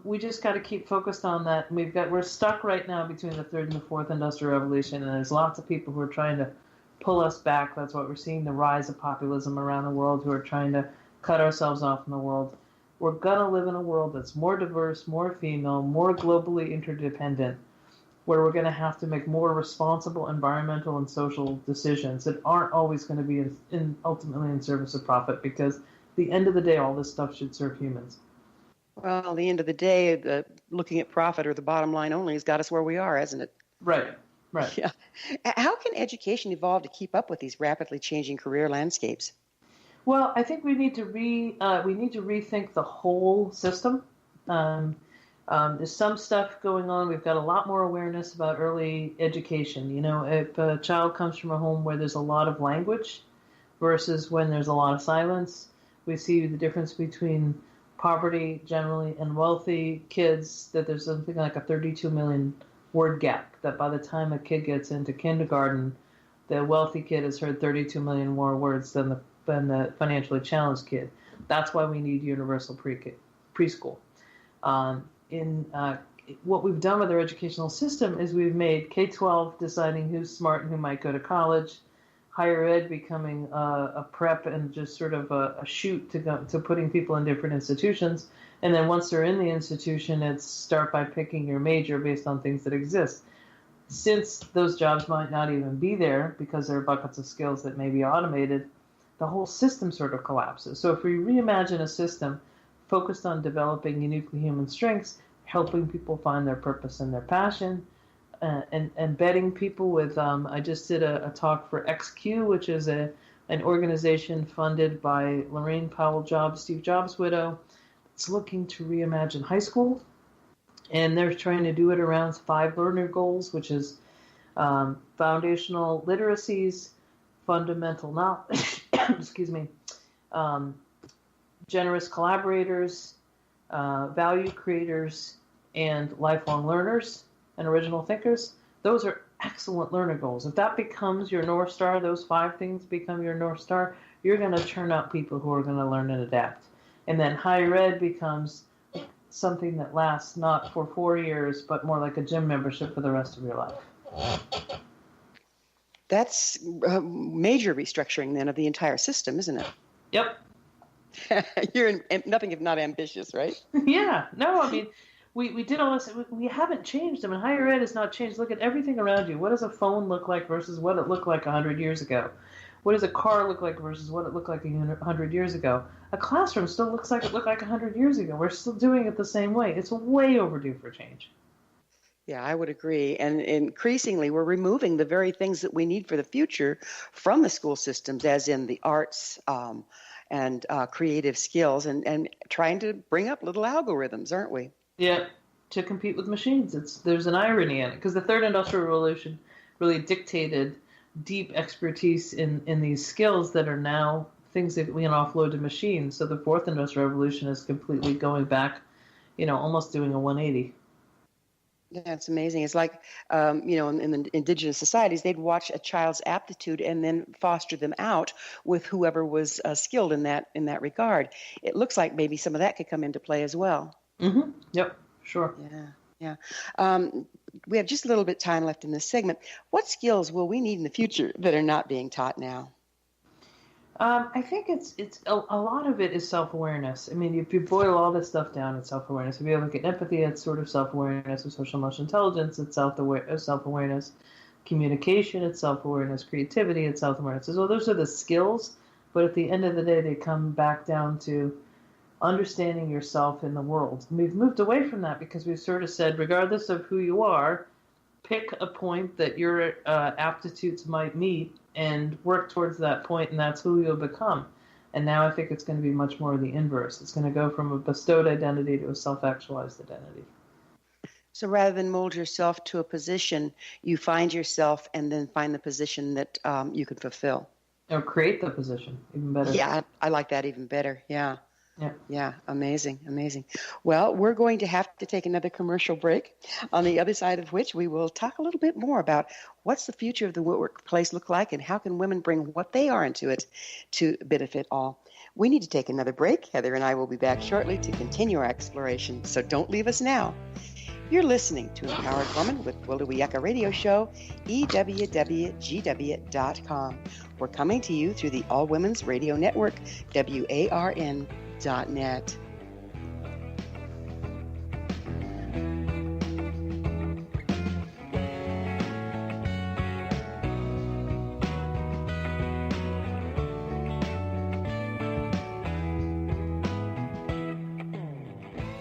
We just got to keep focused on that. We're stuck right now between the third and the fourth industrial revolution, and there's lots of people who are trying to pull us back. That's what we're seeing, the rise of populism around the world, who are trying to cut ourselves off from the world. We're going to live in a world that's more diverse, more female, more globally interdependent, where we're going to have to make more responsible environmental and social decisions that aren't always going to be ultimately in service of profit, because at the end of the day, all this stuff should serve humans. Well, at the end of the day, looking at profit or the bottom line only has got us where we are, hasn't it? Right. Yeah. How can education evolve to keep up with these rapidly changing career landscapes? Well, I think we need to rethink the whole system. There's some stuff going on. We've got a lot more awareness about early education. You know, if a child comes from a home where there's a lot of language versus when there's a lot of silence, we see the difference between poverty generally and wealthy kids, that there's something like a 32 million word gap, that by the time a kid gets into kindergarten, the wealthy kid has heard 32 million more words than the financially challenged kid. That's why we need universal preschool. What we've done with our educational system is we've made K-12 deciding who's smart and who might go to college, higher ed becoming a prep and just sort of a chute to putting people in different institutions. And then once they're in the institution, it's start by picking your major based on things that exist. Since those jobs might not even be there because there are buckets of skills that may be automated, the whole system sort of collapses. So if we reimagine a system focused on developing uniquely human strengths, helping people find their purpose and their passion, and embedding people with, I just did a talk for XQ, which is an organization funded by Lorraine Powell Jobs, Steve Jobs' widow. It's looking to reimagine high school, and they're trying to do it around 5 learner goals, which is foundational literacies, fundamental knowledge, excuse me, generous collaborators, value creators, and lifelong learners and original thinkers. Those are excellent learner goals. If that becomes your North Star, those 5 things become your North Star, you're going to churn out people who are going to learn and adapt. And then higher ed becomes something that lasts not for 4 years, but more like a gym membership for the rest of your life. That's major restructuring then of the entire system, isn't it? Yep. You're nothing if not ambitious, right? Yeah. No, I mean, we did all this. We haven't changed. I mean, higher ed has not changed. Look at everything around you. What does a phone look like versus what it looked like 100 years ago? What does a car look like versus what it looked like 100 years ago? A classroom still looks like it looked like 100 years ago. We're still doing it the same way. It's way overdue for change. Yeah, I would agree. And increasingly, we're removing the very things that we need for the future from the school systems, as in the arts and creative skills, and trying to bring up little algorithms, aren't we? Yeah, to compete with machines. There's an irony in it, because the third industrial revolution really dictated deep expertise in these skills that are now things that we can offload to machines. So the fourth industrial revolution is completely going back, almost doing a 180. Yeah, it's amazing. It's like, in the indigenous societies, they'd watch a child's aptitude and then foster them out with whoever was skilled in that regard. It looks like maybe some of that could come into play as well. Mm-hmm. Yep, sure. Yeah. We have just a little bit of time left in this segment. What skills will we need in the future that are not being taught now? I think it's a lot of it is self-awareness. I mean, if you boil all this stuff down, it's self-awareness. If you look at empathy, it's sort of self-awareness. With social emotional intelligence, it's self-awareness. Communication, it's self-awareness. Creativity, it's self-awareness. So those are the skills, but at the end of the day, they come back down to understanding yourself in the world. And we've moved away from that because we've sort of said, regardless of who you are, pick a point that your aptitudes might meet and work towards that point, and that's who you'll become. And now I think it's going to be much more the inverse. It's going to go from a bestowed identity to a self-actualized identity. So rather than mold yourself to a position, you find yourself and then find the position that you can fulfill. Or create the position, even better. Yeah, I like that even better. Yeah. Amazing. Well, we're going to have to take another commercial break, on the other side of which we will talk a little bit more about what's the future of the workplace look like and how can women bring what they are into it to benefit all. We need to take another break. Heather and I will be back shortly to continue our exploration, so don't leave us now. You're listening to Empowered Woman with Gwilda Wiyaka Radio Show, EWWGW.com. We're coming to you through the All Women's Radio Network, WARN.net.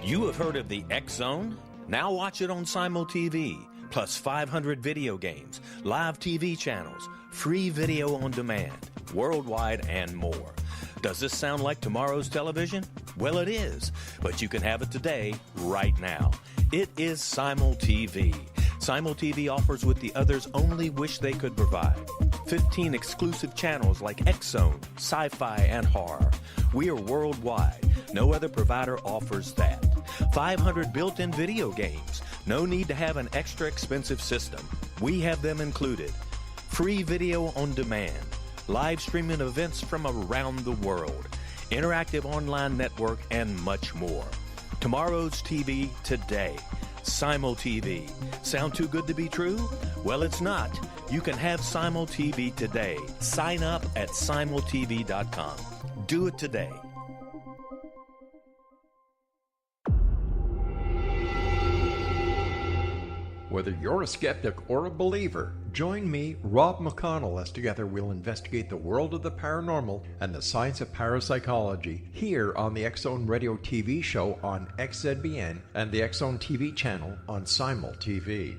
You have heard of the X Zone? Now watch it on Simul TV, plus 500 video games, live TV channels, free video on demand, worldwide, and more. Does this sound like tomorrow's television? Well, it is, but you can have it today, right now. It is Simul TV. Simul TV offers what the others only wish they could provide. 15 exclusive channels like X Zone, sci-fi, and horror. We are worldwide. No other provider offers that. 500 built-in video games. No need to have an extra expensive system. We have them included. Free video on demand. Live streaming events from around the world. Interactive online network, and much more. Tomorrow's TV today. Simul TV. Sound too good to be true? Well, it's not. You can have Simul TV today. Sign up at simultv.com. Do it today. Whether you're a skeptic or a believer, join me, Rob McConnell, as together we'll investigate the world of the paranormal and the science of parapsychology here on the X Zone Radio TV show on XZBN and the X Zone TV channel on Simul TV.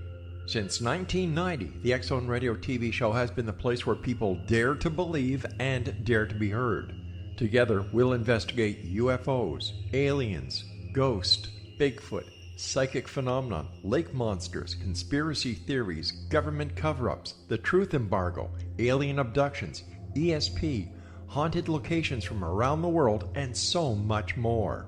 Since 1990, the X Zone Radio TV show has been the place where people dare to believe and dare to be heard. Together, we'll investigate UFOs, aliens, ghosts, Bigfoot, psychic phenomena, lake monsters, conspiracy theories, government cover-ups, the truth embargo, alien abductions, ESP, haunted locations from around the world, and so much more.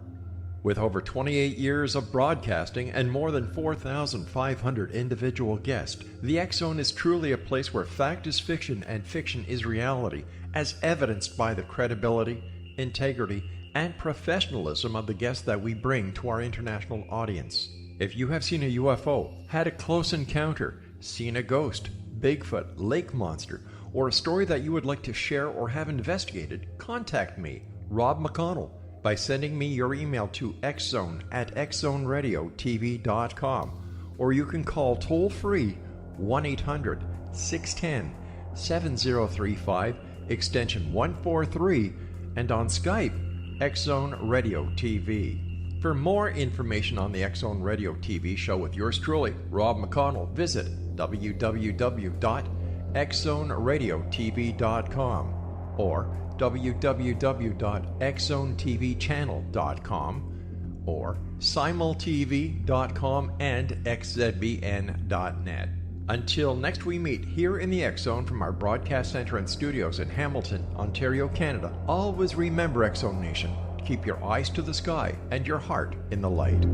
With over 28 years of broadcasting and more than 4,500 individual guests, the X Zone is truly a place where fact is fiction and fiction is reality, as evidenced by the credibility, integrity, and professionalism of the guests that we bring to our international audience. If you have seen a UFO, had a close encounter, seen a ghost, Bigfoot, lake monster, or a story that you would like to share or have investigated, contact me, Rob McConnell, by sending me your email to xzone@xzoneradiotv.com, or you can call toll-free 1-800-610-7035, extension 143, and on Skype, X-Zone Radio TV. For more information on the X-Zone Radio TV show with yours truly, Rob McConnell, visit www.xzoneradiotv.com or www.xzonetvchannel.com or simultv.com and xzbn.net. Until next we meet here in the X-Zone from our broadcast center and studios in Hamilton, Ontario, Canada, always remember, X-Zone Nation, keep your eyes to the sky and your heart in the light.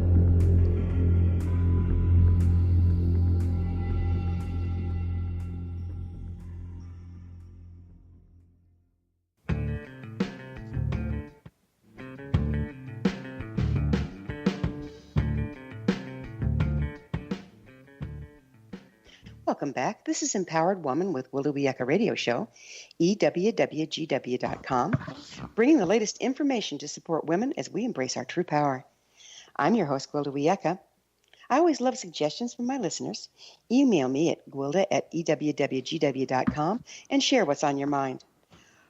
Welcome back. This is Empowered Woman with Wilda Wiecka Radio Show, EWWGW.com, bringing the latest information to support women as we embrace our true power. I'm your host, Wilda Wiecka. I always love suggestions from my listeners. Email me at gwilda@ewwgw.com and share what's on your mind.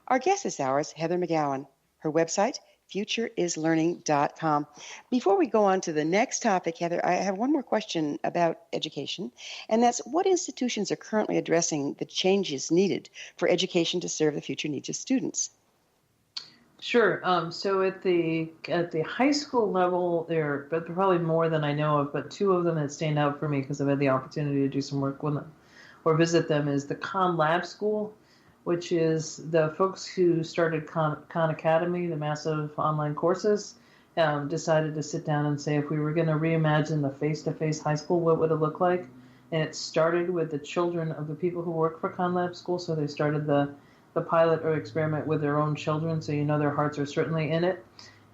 Our guest this hour is Heather McGowan. Her website, futureislearning.com. Before we go on to the next topic, Heather, I have one more question about education, and that's what institutions are currently addressing the changes needed for education to serve the future needs of students? Sure. So at the high school level, there are probably more than I know of, but two of them that stand out for me because I've had the opportunity to do some work with them or visit them is the Khan Lab School, which is the folks who started Khan Academy, the massive online courses, decided to sit down and say, if we were going to reimagine the face-to-face high school, what would it look like? And it started with the children of the people who work for Khan Lab School. So they started the pilot or experiment with their own children, so you know their hearts are certainly in it.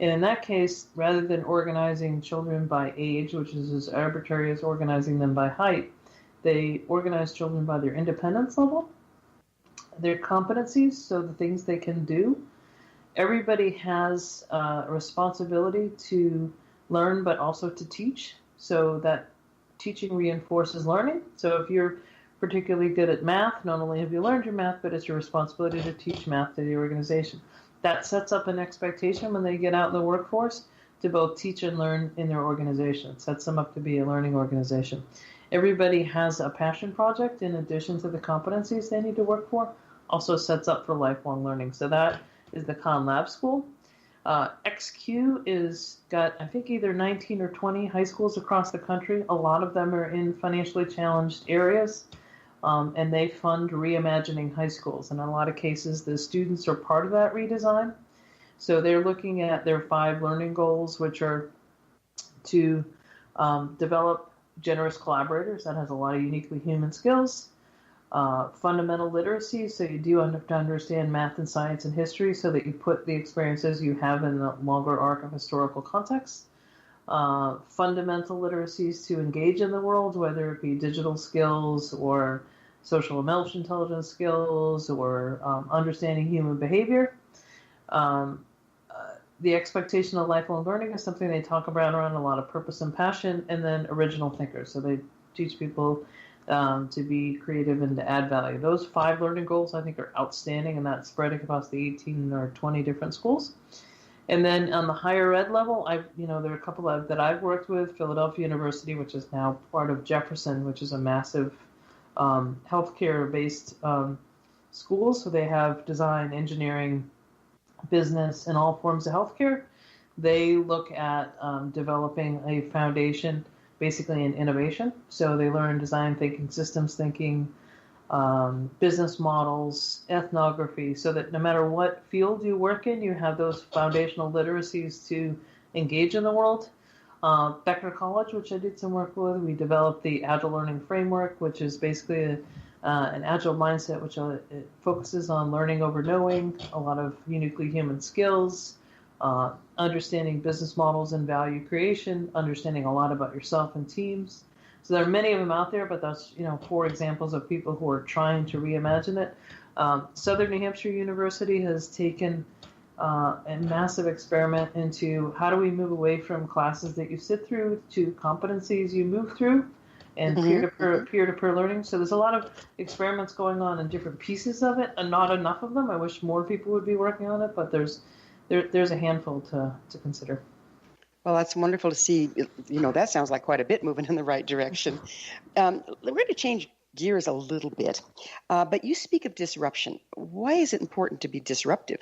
And in that case, rather than organizing children by age, which is as arbitrary as organizing them by height, they organized children by their independence level, their competencies, so the things they can do. Everybody has a responsibility to learn, but also to teach, so that teaching reinforces learning. So if you're particularly good at math, not only have you learned your math, but it's your responsibility to teach math to the organization. That sets up an expectation when they get out in the workforce to both teach and learn in their organization. It sets them up to be a learning organization. Everybody has a passion project in addition to the competencies they need to work for, also sets up for lifelong learning. So that is the Khan Lab School. XQ is got, I think, either 19 or 20 high schools across the country. A lot of them are in financially challenged areas, and they fund reimagining high schools. And in a lot of cases, the students are part of that redesign. So they're looking at their 5 learning goals, which are to develop generous collaborators. That has a lot of uniquely human skills. Fundamental literacy, so you do have to understand math and science and history so that you put the experiences you have in the longer arc of historical context. Fundamental literacies to engage in the world, whether it be digital skills or social emotional intelligence skills or understanding human behavior. The expectation of lifelong learning is something they talk about around a lot of purpose and passion, and then original thinkers. So they teach people to be creative and to add value. Those 5 learning goals, I think, are outstanding, and that's spreading across the 18 or 20 different schools. And then on the higher ed level, there are a couple that I've worked with. Philadelphia University, which is now part of Jefferson, which is a massive healthcare-based school. So they have design, engineering, business, and all forms of healthcare. They look at developing a foundation basically in innovation. So they learn design thinking, systems thinking, business models, ethnography, so that no matter what field you work in, you have those foundational literacies to engage in the world. Becker College, which I did some work with, we developed the Agile Learning Framework, which is basically an Agile Mindset, which it focuses on learning over knowing, a lot of uniquely human skills, understanding business models and value creation, understanding a lot about yourself and teams. So there are many of them out there, but that's 4 examples of people who are trying to reimagine it. Southern New Hampshire University has taken a massive experiment into how do we move away from classes that you sit through to competencies you move through and peer-to-peer learning. So there's a lot of experiments going on in different pieces of it, and not enough of them. I wish more people would be working on it, but there's a handful to consider. Well, that's wonderful to see. That sounds like quite a bit moving in the right direction. We're going to change gears a little bit, but you speak of disruption. Why is it important to be disruptive?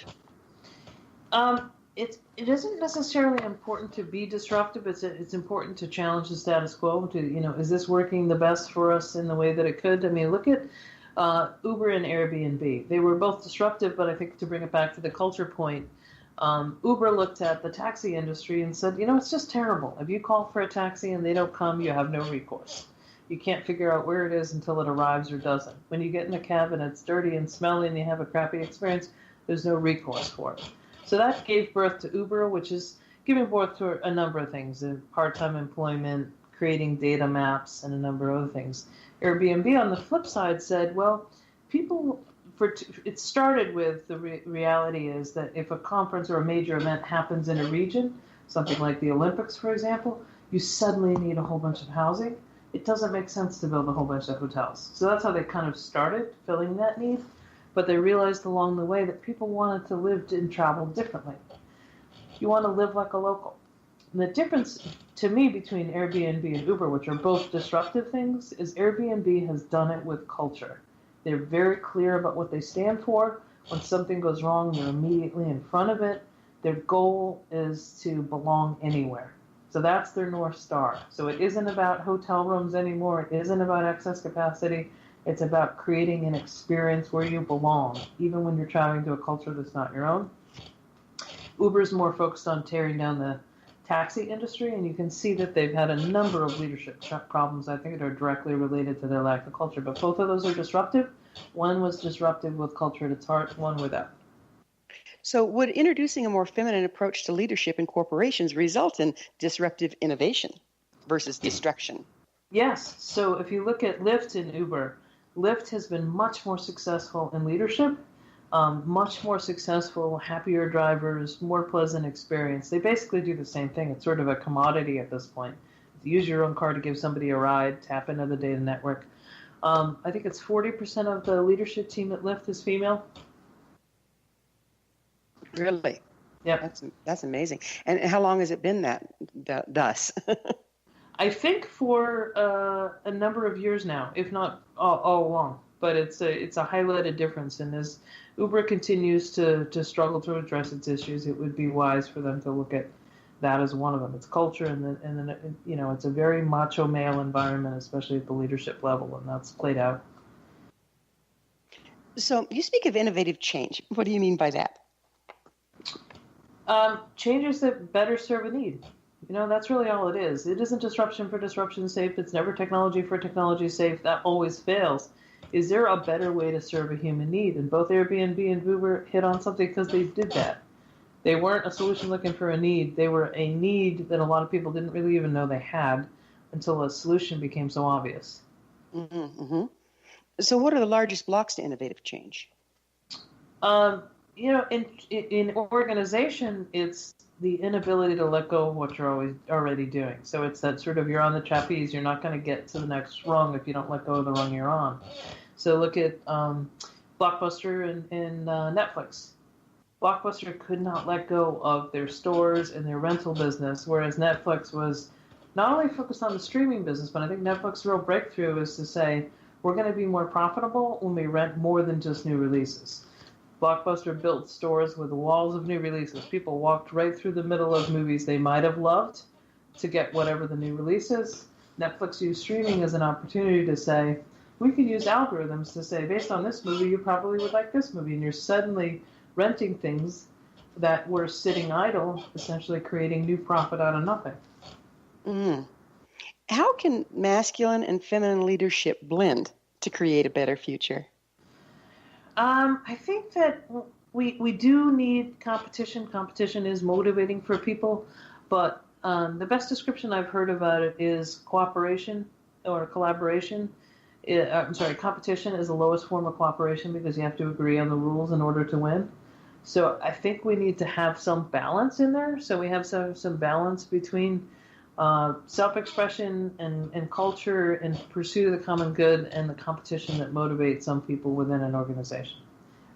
It isn't necessarily important to be disruptive. It's important to challenge the status quo. Is this working the best for us in the way that it could? I mean, look at Uber and Airbnb. They were both disruptive, but I think to bring it back to the culture point, Uber looked at the taxi industry and said, it's just terrible. If you call for a taxi and they don't come, you have no recourse. You can't figure out where it is until it arrives or doesn't. When you get in a cab and it's dirty and smelly and you have a crappy experience, there's no recourse for it. So that gave birth to Uber, which is giving birth to a number of things, part-time employment, creating data maps, and a number of other things. Airbnb, on the flip side, said, well, it started with the reality is that if a conference or a major event happens in a region, something like the Olympics, for example, you suddenly need a whole bunch of housing. It doesn't make sense to build a whole bunch of hotels. So that's how they kind of started filling that need. But they realized along the way that people wanted to live and travel differently. You want to live like a local. And the difference to me between Airbnb and Uber, which are both disruptive things, is Airbnb has done it with culture. They're very clear about what they stand for. When something goes wrong, they're immediately in front of it. Their goal is to belong anywhere. So that's their North Star. So it isn't about hotel rooms anymore. It isn't about excess capacity. It's about creating an experience where you belong, even when you're traveling to a culture that's not your own. Uber's more focused on tearing down the taxi industry, and you can see that they've had a number of leadership problems, I think, that are directly related to their lack of culture. But both of those are disruptive. One was disruptive with culture at its heart, one without. So would introducing a more feminine approach to leadership in corporations result in disruptive innovation versus destruction? Yes. So if you look at Lyft and Uber, Lyft has been much more successful in leadership, much more successful, happier drivers, more pleasant experience. They basically do the same thing. It's sort of a commodity at this point. Use your own car to give somebody a ride, tap into the data network. I think it's 40% of the leadership team at Lyft is female. Really? Yeah. That's amazing. And how long has it been thus? I think for a number of years now, if not all along. But it's a highlighted difference. And as Uber continues to struggle to address its issues, it would be wise for them to look at that as one of them. It's culture, and then it's a very macho male environment, especially at the leadership level, and that's played out. So you speak of innovative change. What do you mean by that? Changes that better serve a need. That's really all it is. It isn't disruption for disruption's sake. It's never technology for technology's sake. That always fails. Is there a better way to serve a human need? And both Airbnb and Uber hit on something because they did that. They weren't a solution looking for a need. They were a need that a lot of people didn't really even know they had until a solution became so obvious. Mm-hmm. So what are the largest blocks to innovative change? In organization, it's the inability to let go of what you're already doing. So it's that sort of, you're on the trapeze, you're not going to get to the next rung if you don't let go of the rung you're on. So look at Blockbuster and Netflix. Blockbuster could not let go of their stores and their rental business, whereas Netflix was not only focused on the streaming business, but I think Netflix's real breakthrough is to say, we're going to be more profitable when we rent more than just new releases. Blockbuster built stores with walls of new releases. People walked right through the middle of movies they might have loved to get whatever the new release is. Netflix used streaming as an opportunity to say, we could use algorithms to say, based on this movie, you probably would like this movie. And you're suddenly renting things that were sitting idle, essentially creating new profit out of nothing. Mm. How can masculine and feminine leadership blend to create a better future? I think that we do need competition. Competition is motivating for people, but the best description I've heard about it is cooperation or collaboration. Competition is the lowest form of cooperation because you have to agree on the rules in order to win. So I think we need to have some balance in there. So we have some balance between self-expression and culture and pursuit of the common good and the competition that motivates some people within an organization.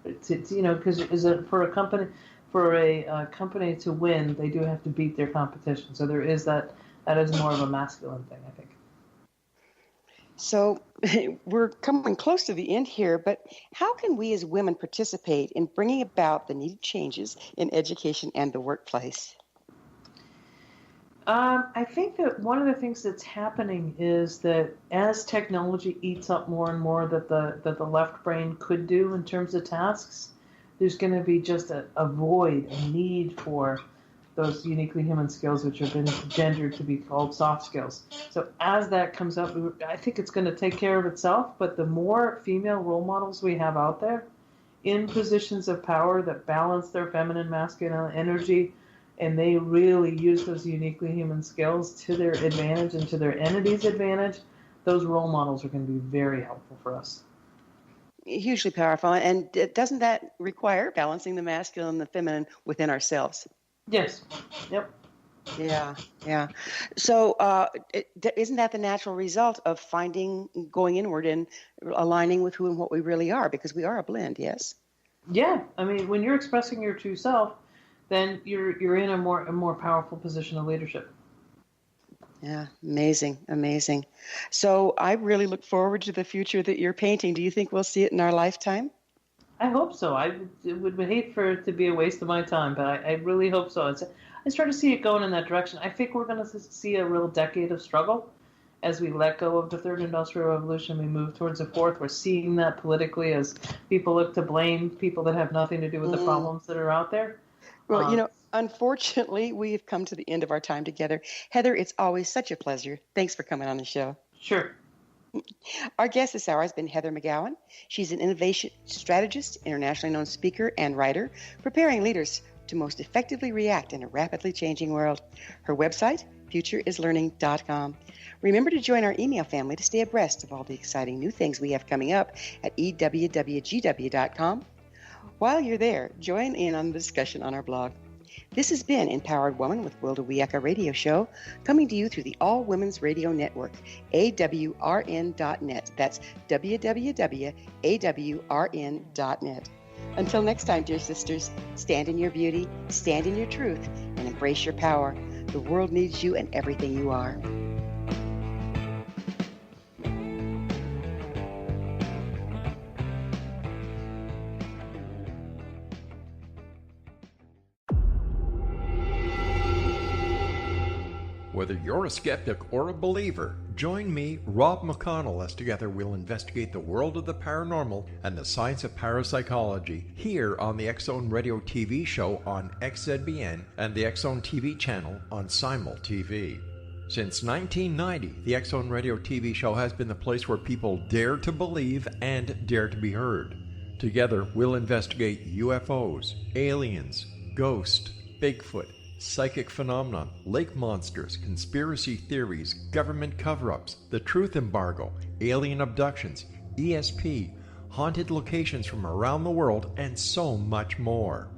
Because for a company to win, they do have to beat their competition. So there is that is more of a masculine thing, I think. So we're coming close to the end here, but how can we as women participate in bringing about the needed changes in education and the workplace? I think that one of the things that's happening is that as technology eats up more and more that the left brain could do in terms of tasks, there's going to be just a void, a need for those uniquely human skills which have been gendered to be called soft skills. So as that comes up, I think it's going to take care of itself, but the more female role models we have out there in positions of power that balance their feminine, masculine energy, and they really use those uniquely human skills to their advantage and to their entity's advantage, those role models are going to be very helpful for us. Hugely powerful. And doesn't that require balancing the masculine and the feminine within ourselves? Yes. Yep. Yeah. So isn't that the natural result of going inward and aligning with who and what we really are? Because we are a blend, yes? Yeah. I mean, when you're expressing your true self, then you're in a more powerful position of leadership. Yeah, amazing. So I really look forward to the future that you're painting. Do you think we'll see it in our lifetime? I hope so. I would hate for it to be a waste of my time, but I really hope so. I start to see it going in that direction. I think we're going to see a real decade of struggle as we let go of the third industrial revolution. We move towards the fourth. We're seeing that politically as people look to blame people that have nothing to do with the problems that are out there. Well, unfortunately, we've come to the end of our time together. Heather, it's always such a pleasure. Thanks for coming on the show. Sure. Our guest this hour has been Heather McGowan. She's an innovation strategist, internationally known speaker, and writer, preparing leaders to most effectively react in a rapidly changing world. Her website, futureislearning.com. Remember to join our email family to stay abreast of all the exciting new things we have coming up at EWWGW.com. While you're there, join in on the discussion on our blog. This has been Empowered Woman with Wilda Wiaka Radio Show, coming to you through the All Women's Radio Network, AWRN.net. That's www.awrn.net. Until next time, dear sisters, stand in your beauty, stand in your truth, and embrace your power. The world needs you and everything you are. Whether you're a skeptic or a believer, join me, Rob McConnell, as together we'll investigate the world of the paranormal and the science of parapsychology here on the X-Zone Radio TV show on XZBN and the X-Zone TV channel on Simul TV. Since 1990, the X-Zone Radio TV show has been the place where people dare to believe and dare to be heard. Together, we'll investigate UFOs, aliens, ghosts, Bigfoot, psychic phenomenon, lake monsters, conspiracy theories, government cover-ups, the truth embargo, alien abductions, ESP, haunted locations from around the world, and so much more.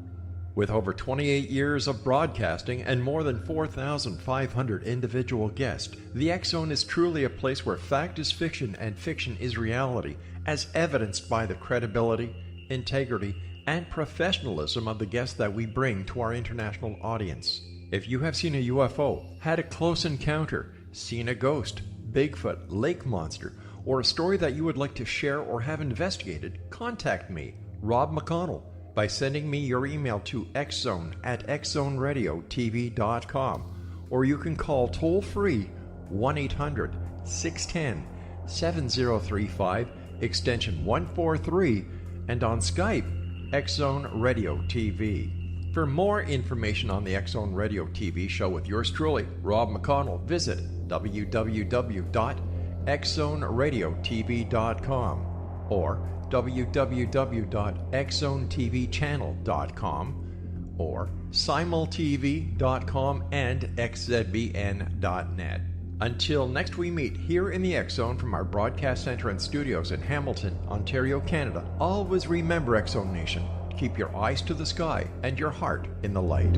With over 28 years of broadcasting and more than 4,500 individual guests, the X-Zone is truly a place where fact is fiction and fiction is reality, as evidenced by the credibility, integrity, and professionalism of the guests that we bring to our international audience. If you have seen a UFO, had a close encounter, seen a ghost, Bigfoot, lake monster, or a story that you would like to share or have investigated, contact me, Rob McConnell, by sending me your email to xzone@xzoneradiotv.com, or you can call toll-free 1-800-610-7035, extension 143, and on Skype, X-Zone Radio TV. For more information on the X-Zone Radio TV show with yours truly, Rob McConnell, visit www.xzoneradiotv.com or www.xzonetvchannel.com or simultv.com and xzbn.net. Until next we meet here in the X-Zone from our broadcast center and studios in Hamilton, Ontario, Canada, always remember, X-Zone Nation, Keep your eyes to the sky and your heart in the light.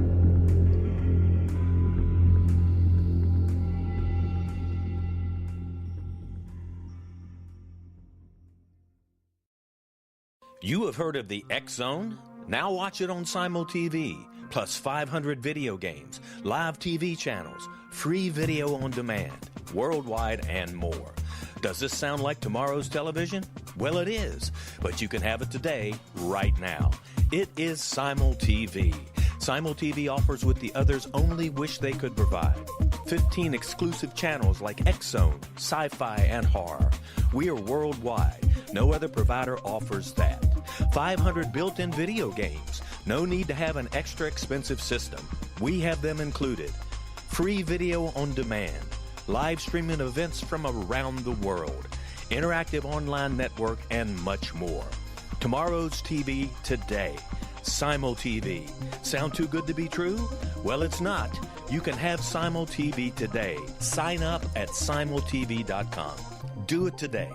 You have heard of the X Zone? Now watch it on Simul TV, plus 500 video games, live TV channels, free video on demand, worldwide, and more. Does this sound like tomorrow's television? Well, it is, but you can have it today, right now. It is Simul TV. Simul TV offers what the others only wish they could provide. 15 exclusive channels like X Zone, sci-fi, and horror. We are worldwide. No other provider offers that. 500 built-in video games. No need to have an extra expensive system. We have them included. Free video on demand. Live streaming events from around the world. Interactive online network, and much more. Tomorrow's TV today. Simul TV. Sound too good to be true? Well, it's not. You can have Simul TV today. Sign up at simultv.com. Do it today.